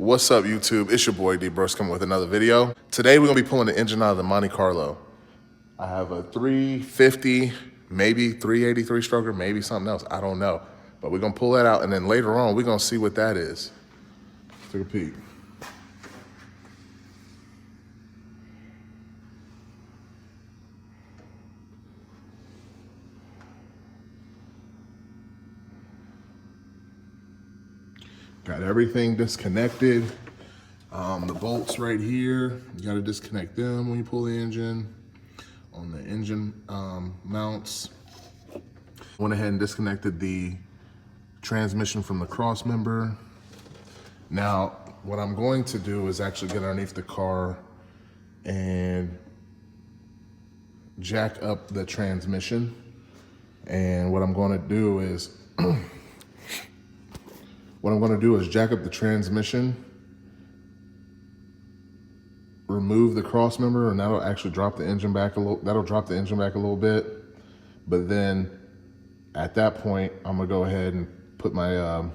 What's up, YouTube? It's your boy D-Bros coming with another video. Today we're gonna be pulling the engine out of the Monte Carlo. I have a 350, maybe 383 stroker, maybe something else, I don't know. But we're gonna pull that out and then later on we're gonna see what that is. Take a peek. Got everything disconnected. The bolts right here, you gotta disconnect them when you pull the engine. On the engine mounts. Went ahead and disconnected the transmission from the cross member. Now, what I'm going to do is actually get underneath the car and jack up the transmission. And what I'm gonna do is, jack up the transmission, remove the cross member, and that'll actually drop the engine back a little bit. But then at that point, I'm gonna go ahead and put my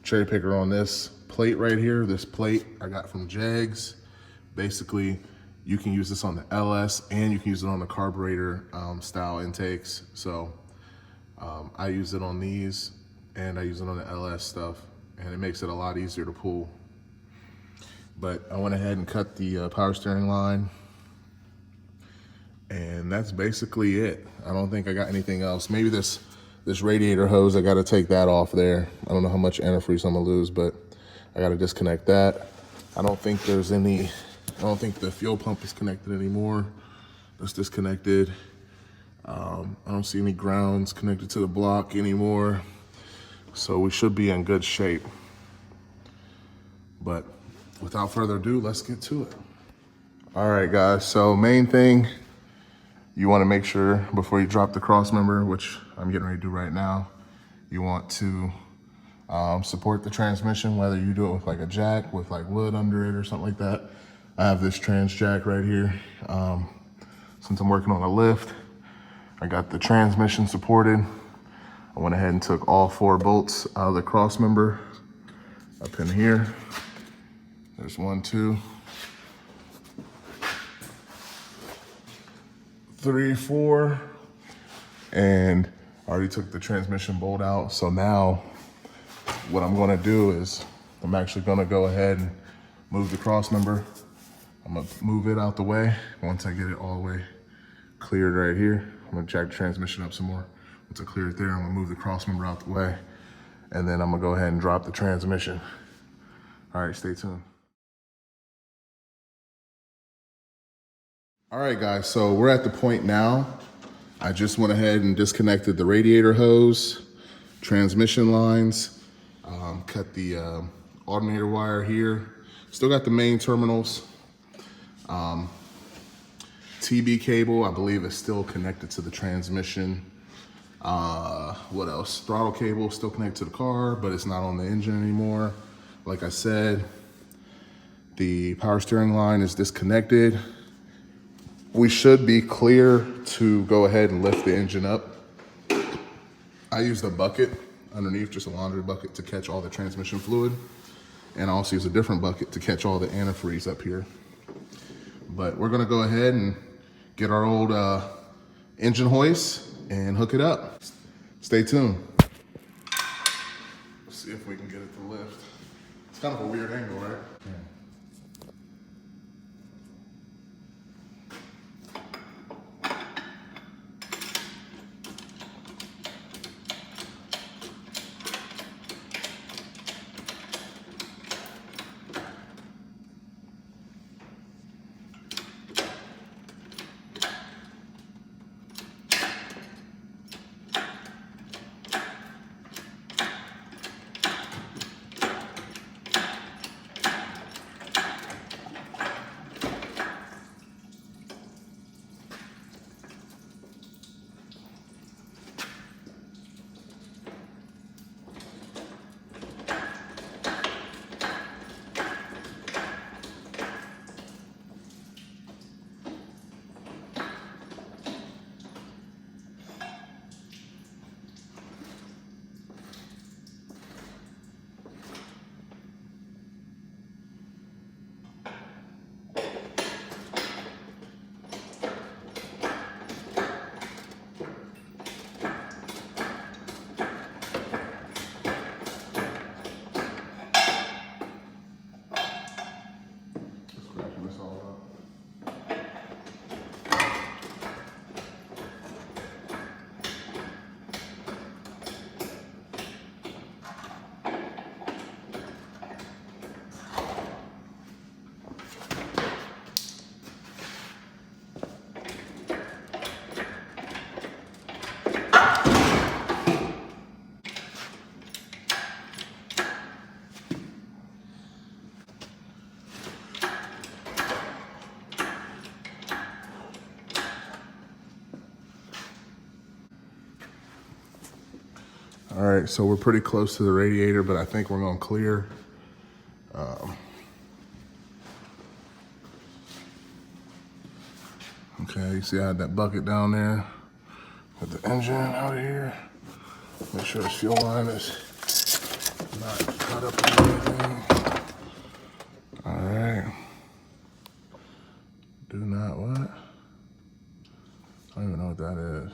cherry picker on this plate right here. This plate I got from Jags. Basically, you can use this on the LS and you can use it on the carburetor style intakes. So I use it on these and I use it on the LS stuff, and it makes it a lot easier to pull. But I went ahead and cut the power steering line, and that's basically it. I don't think I got anything else. Maybe this radiator hose, I gotta take that off there. I don't know how much antifreeze I'm gonna lose, but I gotta disconnect that. I don't think the fuel pump is connected anymore. That's disconnected. I don't see any grounds connected to the block anymore. So we should be in good shape. But without further ado, let's get to it. All right, guys, so main thing, you wanna make sure before you drop the cross member, which I'm getting ready to do right now, you want to support the transmission, whether you do it with like a jack, with like wood under it or something like that. I have this trans jack right here. Since I'm working on a lift, I got the transmission supported. I went ahead and took all 4 bolts out of the cross member up in here. There's 1, 2, 3, 4, and I already took the transmission bolt out. So now what I'm gonna do is I'm actually gonna go ahead and move the cross member. I'm gonna move it out the way. Once I get it all the way cleared right here, I'm gonna jack the transmission up some more. Once I clear it there, I'm gonna move the cross member out the way, and then I'm gonna go ahead and drop the transmission. All right, stay tuned. All right, guys, so we're at the point now. I just went ahead and disconnected the radiator hose, transmission lines, cut the alternator wire here. Still got the main terminals. TB cable, I believe, is still connected to the transmission. What else? Throttle cable still connected to the car, but it's not on the engine anymore. Like I said, the power steering line is disconnected. We should be clear to go ahead and lift the engine up. I used a bucket underneath, just a laundry bucket, to catch all the transmission fluid. And I also use a different bucket to catch all the antifreeze up here. But we're gonna go ahead and get our old engine hoist and hook it up. Stay tuned. Let's see if we can get it to lift. It's kind of a weird angle, right? Yeah. right, so we're pretty close to the radiator, but I think we're gonna clear. Okay, you see I had that bucket down there. Put the engine out of here. Make sure this fuel line is not cut up or anything. All right. Do not what? I don't even know what that is.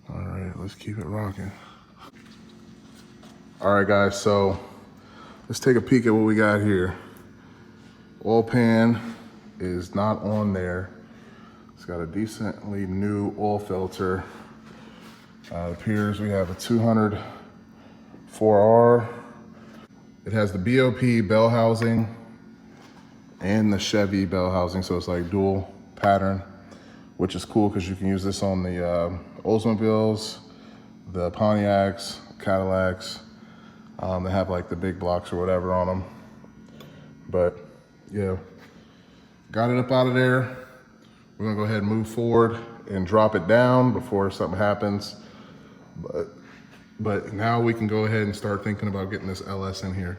All right, let's keep it rocking. All right, guys, so let's take a peek at what we got here. Oil pan is not on there. It's got a decently new oil filter. It appears we have a 200 4R. It has the BOP bell housing and the Chevy bell housing, so it's like dual pattern, which is cool because you can use this on the Oldsmobiles, the Pontiacs, Cadillacs. They have like the big blocks or whatever on them. But yeah, got it up out of there. We're gonna go ahead and move forward and drop it down before something happens. But now we can go ahead and start thinking about getting this LS in here.